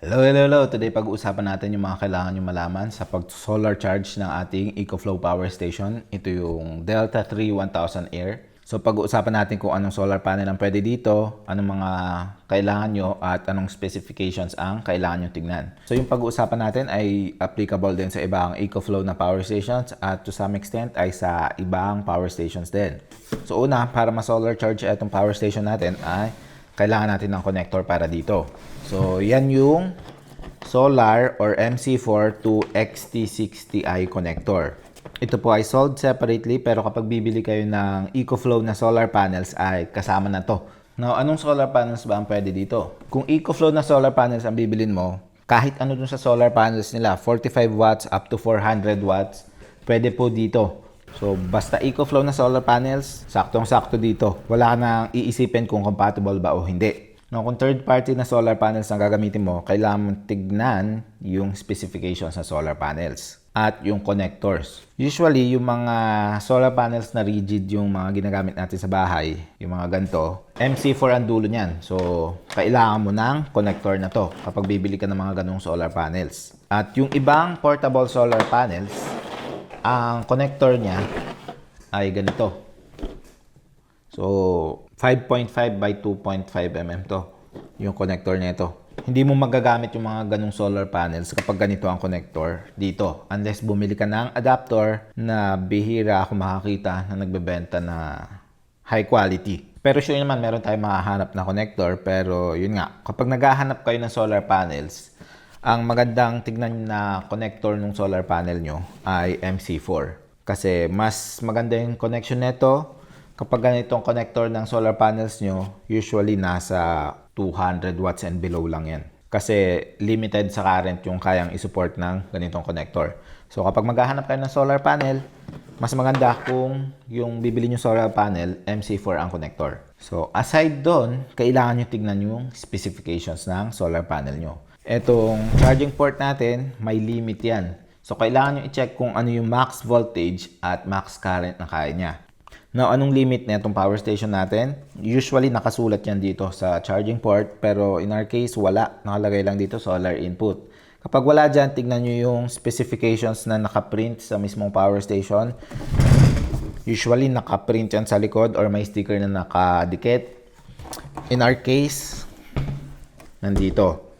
Hello. Today pag-uusapan natin yung mga kailangan nyo malaman sa pag-solar charge ng ating EcoFlow Power Station. Ito yung Delta 3 1000 Air. So pag-uusapan natin kung anong solar panel ang pwede dito, anong mga kailangan nyo at anong specifications ang kailangan nyo tignan. So yung pag-uusapan natin ay applicable din sa ibang EcoFlow na power stations at to some extent ay sa ibang power stations din. So una, para ma-solar charge itong power station natin ay kailangan natin ng connector para dito. So, yan yung Solar or MC4 to XT60i connector. Ito po ay sold separately pero kapag bibili kayo ng EcoFlow na solar panels ay kasama na to. Now, anong solar panels ba ang pwede dito? Kung EcoFlow na solar panels ang bibilin mo, kahit ano dun sa solar panels nila, 45 watts up to 400 watts, pwede po dito. So, basta EcoFlow na solar panels, saktong-sakto dito. Wala ka nang iisipin kung compatible ba o hindi. No, kung third party na solar panels ang gagamitin mo, kailangan mong tignan yung specifications sa solar panels at yung connectors. Usually, yung mga solar panels na rigid yung mga ginagamit natin sa bahay, yung mga ganito, MC4 ang dulo niyan. So, kailangan mo ng connector na to kapag bibili ka ng mga ganong solar panels. At yung ibang portable solar panels, ang connector niya ay ganito. So, 5.5 by 2.5 mm to, yung connector nito. Hindi mo magagamit yung mga ganong solar panels kapag ganito ang connector dito. Unless bumili ka ng adapter na bihira ako makakita na nagbebenta na high quality. Pero sure naman, meron tayong makahanap na connector. Pero yun nga, kapag naghahanap kayo ng solar panels, ang magandang tignan na connector ng solar panel nyo ay MC4. Kasi mas maganda yung connection nito. Kapag ganitong connector ng solar panels nyo, usually nasa 200 watts and below lang yan. Kasi limited sa current yung kayang isupport ng ganitong connector. So kapag maghahanap kayo ng solar panel, mas maganda kung yung bibili nyo solar panel, MC4 ang connector. So aside doon, kailangan nyo tignan yung specifications ng solar panel nyo. Etong charging port natin, may limit yan. So kailangan nyo i-check kung ano yung max voltage at max current na kaya niya. Now, anong limit na itong power station natin? Usually, nakasulat yan dito sa charging port. Pero in our case, wala. Nakalagay lang dito solar input. Kapag wala dyan, tignan nyo yung specifications na nakaprint sa mismong power station. Usually, nakaprint yan sa likod or may sticker na nakadikit. In our case, nandito.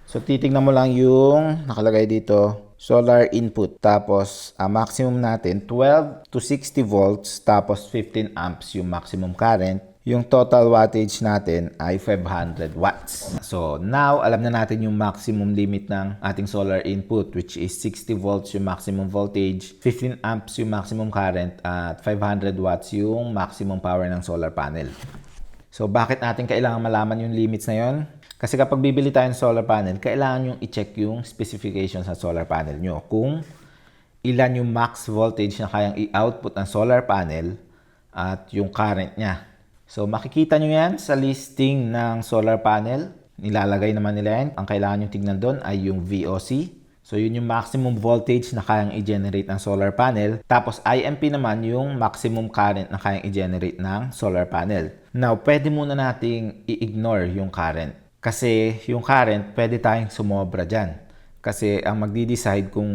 So, titignan mo lang yung nakalagay dito. Solar input. Tapos, ang maximum natin, 12 to 60 volts. Tapos, 15 amps yung maximum current. Yung total wattage natin ay 500 watts. So, now, alam na natin yung maximum limit ng ating solar input, which is 60 volts yung maximum voltage, 15 amps yung maximum current, at 500 watts yung maximum power ng solar panel. So, bakit natin kailangan malaman yung limits na yon? Kasi kapag bibili tayo ng solar panel, kailangan nyo i-check yung specifications sa solar panel nyo. Kung ilan yung max voltage na kayang i-output ng solar panel at yung current niya. So makikita nyo yan sa listing ng solar panel. Nilalagay naman nila yan. Ang kailangan nyo tignan doon ay yung VOC. So yun yung maximum voltage na kayang i-generate ng solar panel. Tapos IMP naman yung maximum current na kayang i-generate ng solar panel. Now, pwede muna nating i-ignore yung current. Kasi yung current, pwede tayong sumobra dyan. Kasi ang magdi-decide kung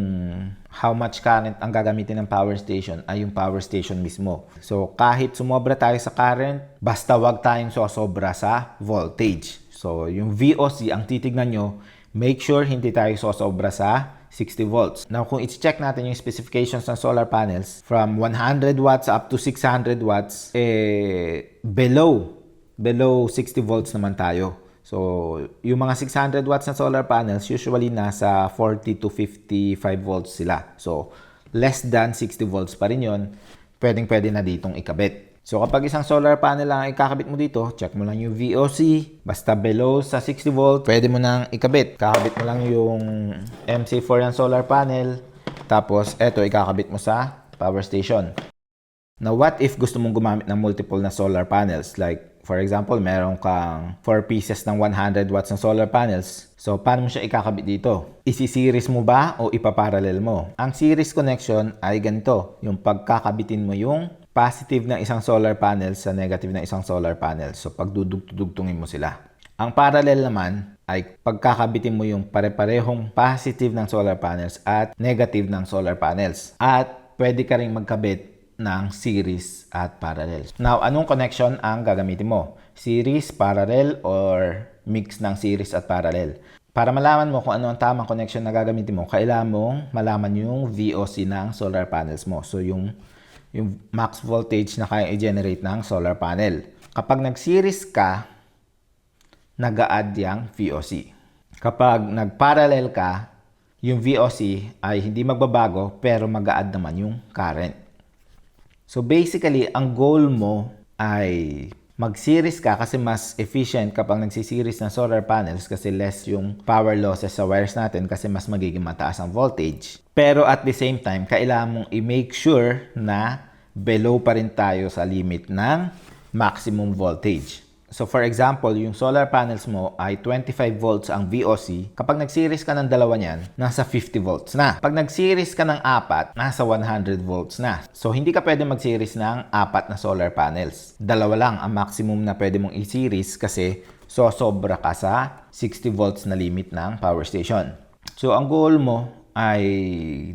how much current ang gagamitin ng power station ay yung power station mismo. So kahit sumobra tayo sa current, basta wag tayong sosobra sa voltage. So yung VOC, ang titignan nyo, make sure hindi tayo sosobra sa 60 volts. Now kung i-check natin yung specifications ng solar panels, from 100 watts up to 600 watts, below 60 volts naman tayo. So, yung mga 600 watts na solar panels, usually nasa 40 to 55 volts sila. So, less than 60 volts pa rin yun. Pwedeng-pwede na ditong ikabit. So, kapag isang solar panel lang ikakabit mo dito, check mo lang yung VOC. Basta below sa 60 volts, pwede mo nang ikabit. Kakabit mo lang yung MC4 ng solar panel. Tapos, eto, ikakabit mo sa power station. Now, what if gusto mong gumamit ng multiple na solar panels? Like, for example, meron kang 4 pieces ng 100 watts ng solar panels. So, paano mo siya ikakabit dito? Isi-series mo ba o ipaparallel mo? Ang series connection ay ganito. Yung pagkakabitin mo yung positive ng isang solar panel sa negative ng isang solar panel. So, pagdudugtungin mo sila. Ang parallel naman ay pagkakabitin mo yung pare-parehong positive ng solar panels at negative ng solar panels. At pwede ka rin magkabit ng series at parallel. Now, anong connection ang gagamitin mo? Series, parallel, or mix ng series at parallel? Para malaman mo kung ano ang tamang connection na gagamitin mo, kailangan mong malaman yung VOC ng solar panels mo. So, yung max voltage na kaya i-generate ng solar panel. Kapag nag-series ka, nag-a-add yung VOC. Kapag nag-parallel ka, yung VOC ay hindi magbabago pero mag-a-add naman yung current. So basically, ang goal mo ay mag-series ka kasi mas efficient kapag nagsiseries ng solar panels kasi less yung power losses sa wires natin kasi mas magiging mataas ang voltage. Pero at the same time, kailangan mong i-make sure na below pa rin tayo sa limit ng maximum voltage. So for example, yung solar panels mo ay 25 volts ang VOC. Kapag nag-series ka ng dalawa niyan, nasa 50 volts na. Pag nag-series ka ng apat, nasa 100 volts na. So hindi ka pwede mag-series ng apat na solar panels. Dalawa lang ang maximum na pwede mong i-series kasi sosobra ka sa 60 volts na limit ng power station. So ang goal mo ay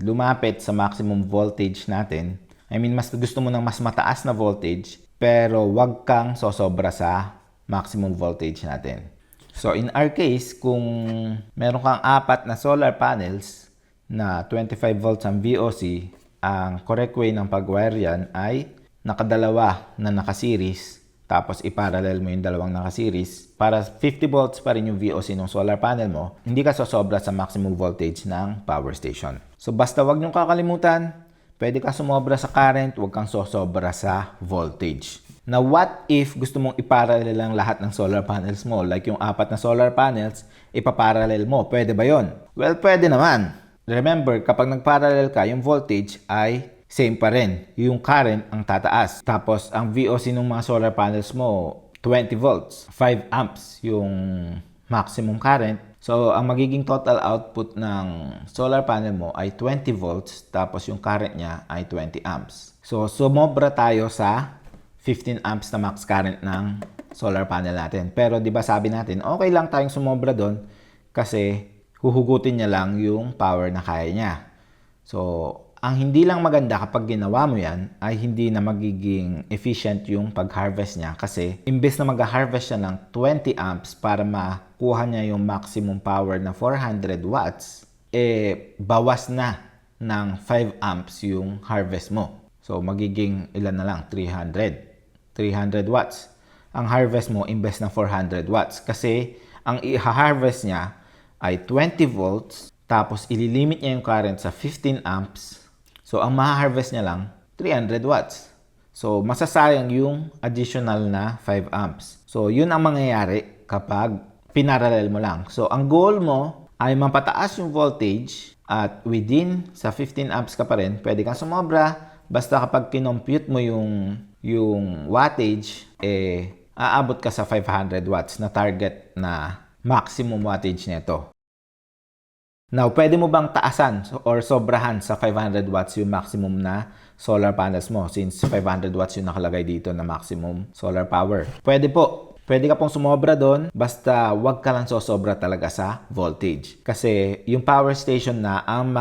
lumapit sa maximum voltage natin. I mean, mas gusto mo ng mas mataas na voltage, pero wag kang sosobra sa maximum voltage natin. So in our case, kung meron kang apat na solar panels na 25 volts ang VOC, ang correct way ng pag-wire yan ay nakadalawa na nakaseries, tapos iparallel mo yung dalawang nakaseries para 50 volts pa rin yung VOC ng solar panel mo, hindi ka sosobra sa maximum voltage ng power station. So basta wag niyong kakalimutan, pwede ka sumobra sa current, wag kang sosobra sa voltage. Now, what if gusto mong iparallel lang lahat ng solar panels mo? Like yung apat na solar panels, ipaparallel mo. Pwede ba yon? Well, pwede naman. Remember, kapag nagparallel ka, yung voltage ay same pa rin. Yung current ang tataas. Tapos, ang VOC ng mga solar panels mo, 20 volts. 5 amps yung maximum current. So, ang magiging total output ng solar panel mo ay 20 volts. Tapos, yung current niya ay 20 amps. So, sumobra tayo sa 15 amps na max current ng solar panel natin. Pero 'di ba sabi natin, okay lang tayong sumobra doon kasi huhugutin niya lang yung power na kaya niya. So, ang hindi lang maganda kapag ginawa mo yan ay hindi na magiging efficient yung pag-harvest niya kasi imbes na mag-harvest siya ng 20 amps para makuha niya yung maximum power na 400 watts, bawas na ng 5 amps yung harvest mo. So, magiging ilan na lang? 300 watts. Ang harvest mo imbes na 400 watts. Kasi ang i-harvest niya ay 20 volts tapos ililimit niya yung current sa 15 amps. So, ang ma-harvest niya lang 300 watts. So, masasayang yung additional na 5 amps. So, yun ang mangyayari kapag pinarallel mo lang. So, ang goal mo ay mapataas yung voltage at within sa 15 amps ka pa rin, pwede kang sumobra. Basta kapag kinompute mo yung wattage, aabot ka sa 500 watts na target na maximum wattage nito. Now, pwede mo bang taasan or sobrahan sa 500 watts yung maximum na solar panels mo since 500 watts yung nakalagay dito na maximum solar power? Pwede po. Pwede ka pong sumobra doon, basta wag ka lang sosobra talaga sa voltage. Kasi yung power station na ang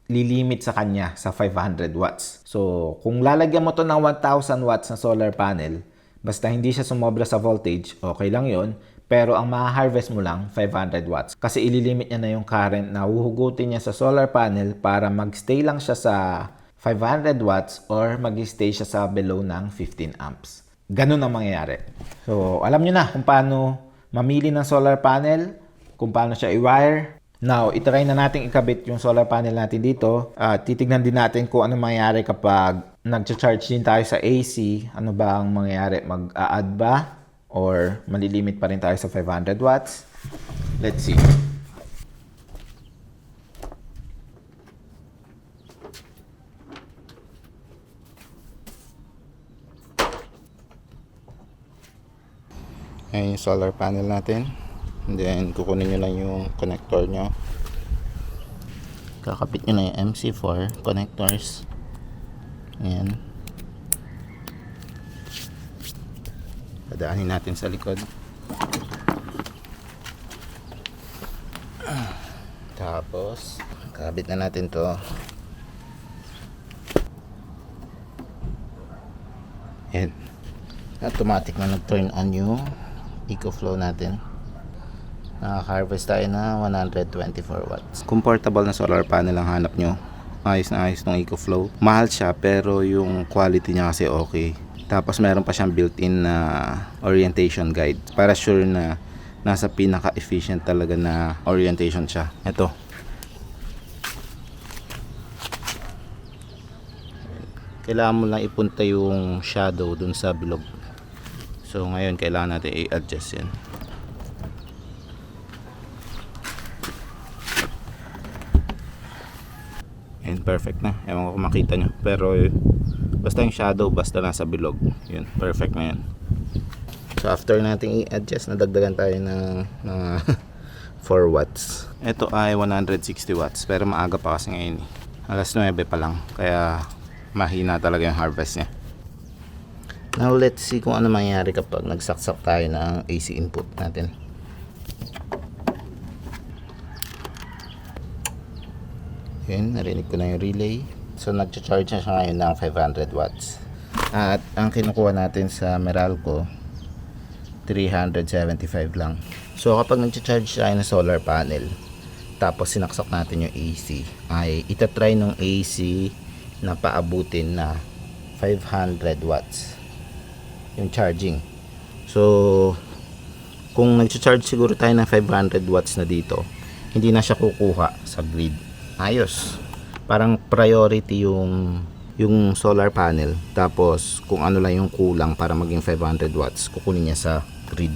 lilimit sa kanya sa 500 watts. So, kung lalagyan mo to ng 1,000 watts na solar panel, basta hindi siya sumobra sa voltage, okay lang yon. Pero ang ma-harvest mo lang, 500 watts. Kasi ililimit niya na yung current na uhugutin niya sa solar panel para mag-stay lang siya sa 500 watts or mag-stay siya sa below ng 15 amps. Ganun ang mangyayari. So, alam nyo na kung paano mamili ng solar panel, kung paano siya i-wire. Now, itry na natin ikabit yung solar panel natin dito. Titignan din natin kung ano mangyayari kapag nag-charge din tayo sa AC. Ano ba ang mangyayari? Mag-a-add ba? Or malilimit pa rin tayo sa 500 watts? Let's see. Ayan yung solar panel natin. And then, kukunin nyo lang yung connector nyo. Kakapit nyo na yung MC4 connectors. Ayan. Padaanin natin sa likod. Tapos, kabit na natin to. Yan. Automatic na nag-turn on yung EcoFlow natin. Nakaka-harvest tayo na 124 watts. Comfortable na solar panel ang hanap nyo. Ayos na ayos ng EcoFlow. Mahal siya pero yung quality niya kasi okay. Tapos meron pa siyang built-in na orientation guide para sure na nasa pinaka-efficient talaga na orientation siya. Ito. Kailangan mo lang ipunta yung shadow dun sa bilog. So ngayon kailangan natin i-adjust yan. And perfect na. Ewan ko kung makita nyo. Pero basta yung shadow, basta nasa bilog. Yun, perfect na yan. So after natin i-adjust, nadagdagan tayo ng 4 watts. Ito ay 160 watts. Pero maaga pa kasi ngayon. Alas 9 pa lang. Kaya mahina talaga yung harvest niya. Now let's see kung ano mangyayari kapag nagsaksak tayo ng AC input natin. Yun, narinig ko na yung relay. So nag-charge na siya ngayon ng 500 watts. At ang kinukuha natin sa Meralco 375 lang. So kapag nag-charge tayo ng solar panel, tapos sinaksak natin yung AC, ay itatry ng AC na paabutin na 500 watts yung charging. So kung nag-charge siguro tayo ng 500 watts na dito, hindi na siya kukuha sa grid. Ayos, parang priority yung solar panel, tapos kung ano lang yung kulang para maging 500 watts kukunin niya sa grid.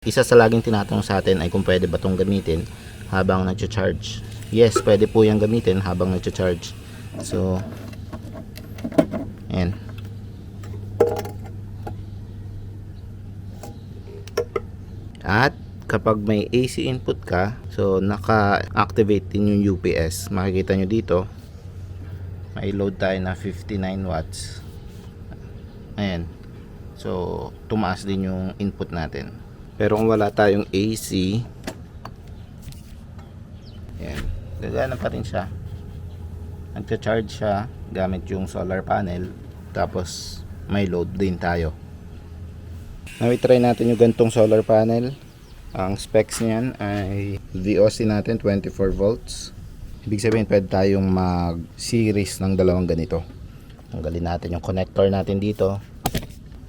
Isa sa laging tinatanong sa atin ay kung pwede ba itong gamitin habang nag-charge. Yes, pwede po yung gamitin habang nag-charge. So ayan. At kapag may AC input ka, so naka-activate din yung UPS. Makikita nyo dito, may load tayo na 59 watts. Ayan. So tumaas din yung input natin. Pero kung wala tayong AC, ayan, gagana pa rin siya. Nagcha-charge siya gamit yung solar panel, tapos may load din tayo. Now i-try natin yung gantong solar panel. Ang specs niyan ay VOC natin 24 volts. Ibig sabihin pwede tayong mag-series ng dalawang ganito. Tanggalin natin yung connector natin dito.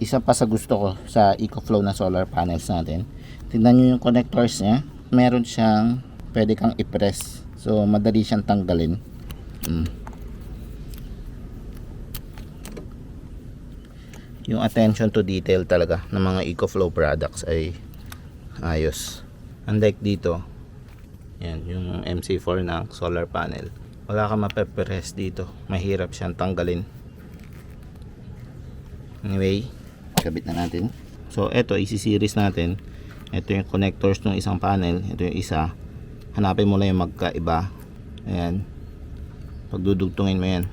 Isa pa sa gusto ko sa EcoFlow na solar panels natin, tingnan nyo yung connectors niya. Meron siyang pwede kang i-press. So madali siyang tanggalin. Yung attention to detail talaga ng mga EcoFlow products ay ayos. Unlike dito, yan, yung MC4 na solar panel, wala ka mapepress dito. Mahirap siyang tanggalin. Anyway, kabit na natin. So, eto, isi-series natin. Ito yung connectors ng isang panel. Ito yung isa. Hanapin mo lang yung magkaiba. Ayan. Pagdudugtungin mo yan.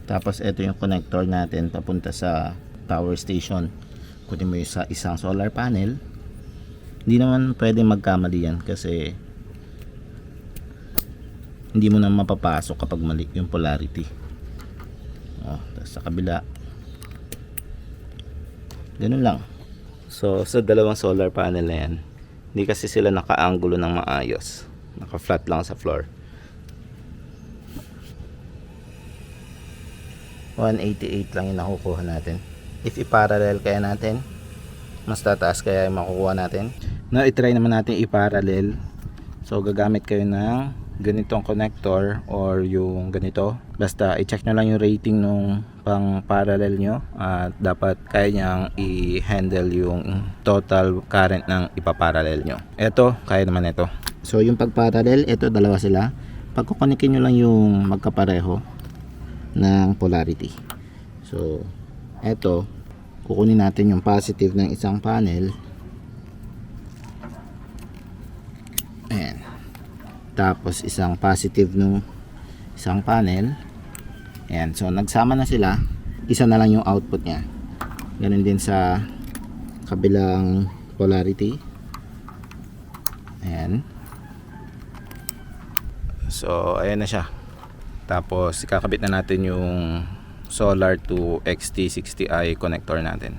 Tapos, ito yung connector natin papunta sa power station. Kunin mo yung sa isang solar panel. Hindi naman pwede magkamali yan kasi hindi mo na mapapasok kapag mali yung polarity. Tapos sa kabila, ganun lang. So sa dalawang solar panel na yan, hindi kasi sila naka-angulo ng maayos, naka-flat lang sa floor. 188 lang yung nakukuha natin. If i-parallel kaya natin, mas tataas kaya yung makukuha natin. Now i-try naman natin i-parallel. So gagamit kayo ng ganitong connector or yung ganito. Basta i-check nyo lang yung rating nung pang parallel nyo at dapat kaya nyang i-handle yung total current ng ipaparallel nyo. Ito, kaya naman ito. So yung pag-parallel, ito dalawa sila. Pagkukonikin nyo lang yung magkapareho ng polarity. So ito, kukunin natin yung positive ng isang panel. Ayan. Tapos isang positive ng isang panel. Ayan. So nagsama na sila. Isa na lang yung output niya. Ganun din sa kabilang polarity. Ayan. So, ayan na siya. Tapos, ikakabit na natin yung solar to XT60i connector natin.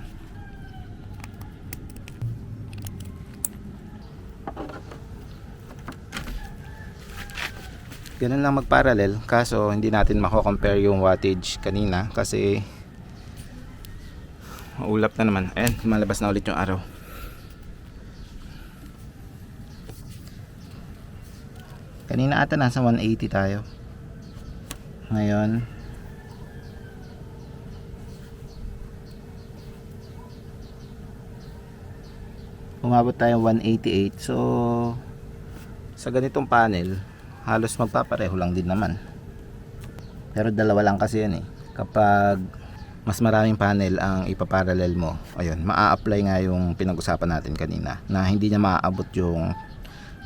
Ganun lang mag-parallel, kaso hindi natin mako-compare yung wattage kanina kasi ulap na naman. Ayan, malabas na ulit yung araw. Kanina ata nasa 180 tayo. Ngayon umabot tayo 188. So sa ganitong panel halos magpapareho lang din naman. Pero dalawa lang kasi yan eh. Kapag mas maraming panel ang ipaparallel mo, ayun, maa-apply nga yung pinag-usapan natin kanina na hindi niya maaabot yung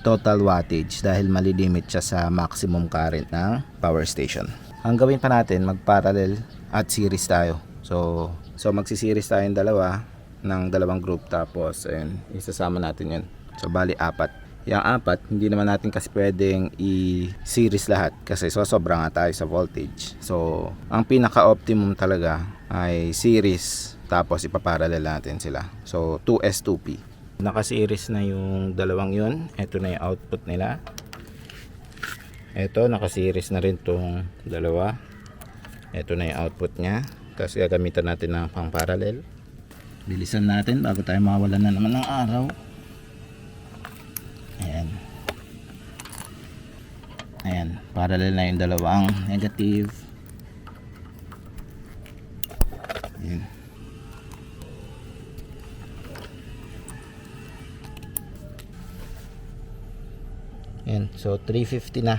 total wattage dahil malilimit siya sa maximum current ng power station. Ang gawin pa natin, mag-parallel at series tayo. So magsi-series tayo yung dalawa ng dalawang group, tapos ayun, isasama natin yun. So bali 4. Yung 4, hindi naman natin kasi pwedeng i-series lahat kasi sosobra nga tayo sa voltage. So ang pinaka-optimum talaga ay series, tapos ipaparallel natin sila. So 2S 2P. Naka-series na yung dalawang yun. Ito na yung output nila. Ito, naka-series na rin tong dalawa. Ito na yung output nya. Tapos gagamitan natin ng pang-parallel. Bilisan natin bago tayo mawalan na naman ng araw. Ayan. Ayan, parallel na yung dalawang negative. Ayan. Ayan, so 350 na.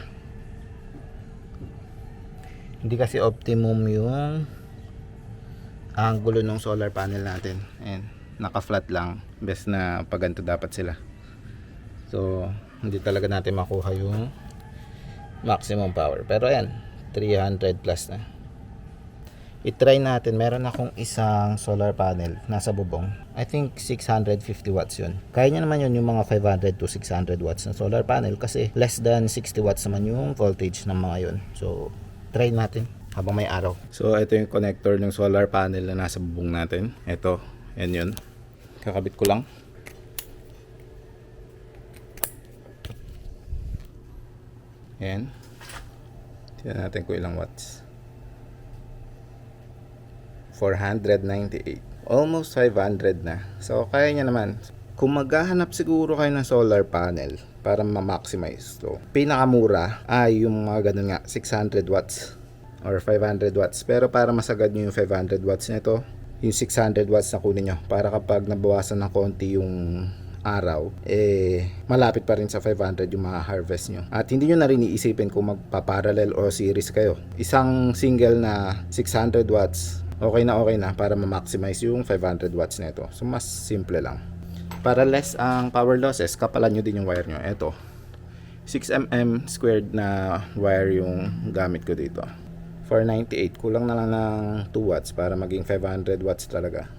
Hindi kasi optimum yung angulo ng solar panel natin. Ayan, naka-flat lang. Best na pag ganito dapat sila. So, hindi talaga natin makuha yung maximum power. Pero ayan, 300 plus na. I-try natin. Meron akong isang solar panel nasa bubong. I think 650 watts yun. Kaya niya naman yun yung mga 500 to 600 watts na solar panel kasi less than 60 watts naman yung voltage ng mga yun. So, try natin habang may araw. So, ito yung connector ng solar panel na nasa bubong natin. Ito, yan yun. Kakabit ko lang. Ayan. Tignan natin kung ilang watts. 498. Almost 500 na. So, kaya niya naman. Kung maghahanap siguro kayo ng solar panel para ma-maximize to, pinakamura ay yung mga ganun nga, 600 watts or 500 watts. Pero para masagad nyo yung 500 watts nito, yung 600 watts na kunin nyo. Para kapag nabawasan ng konti yung araw, malapit pa rin sa 500 yung mga harvest nyo. At hindi nyo na rin iisipin kung magpa-parallel o series kayo. Isang single na 600 watts, okay na para ma-maximize yung 500 watts nito. So mas simple lang. Para less ang power losses, kapalan nyo din yung wire nyo. Ito, 6mm squared na wire yung gamit ko dito. 498, kulang na lang ng 2 watts para maging 500 watts talaga.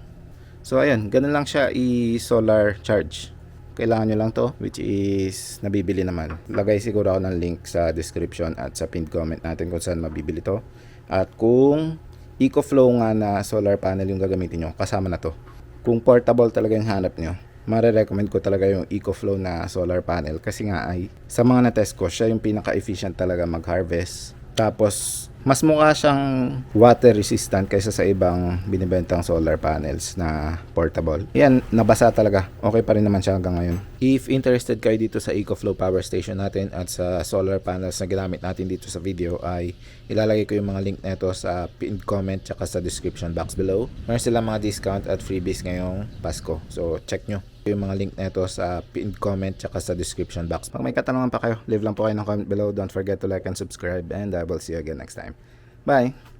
So ayan, ganun lang siya i-solar charge. Kailangan nyo lang to, which is nabibili naman. Lagay siguro ako ng link sa description at sa pinned comment natin kung saan mabibili to. At kung EcoFlow nga na solar panel yung gagamitin nyo, kasama na to. Kung portable talaga yung hanap nyo, mare-recommend ko talaga yung EcoFlow na solar panel. Kasi nga ay, sa mga na-test ko, siya yung pinaka-efficient talaga mag-harvest. Tapos, mas mukha siyang water resistant kaysa sa ibang binibentang solar panels na portable. Yan, nabasa talaga. Okay pa rin naman siya hanggang ngayon. If interested kayo dito sa EcoFlow power station natin at sa solar panels na ginamit natin dito sa video, ay ilalagay ko yung mga link nito sa pinned comment tsaka sa description box below. Meron silang mga discount at freebies ngayong Pasko. So, check nyo yung mga link nito sa pinned comment tsaka sa description box. Pag may katanungan pa kayo, leave lang po kayo ng comment below. Don't forget to like and subscribe, and I will see you again next time. Bye!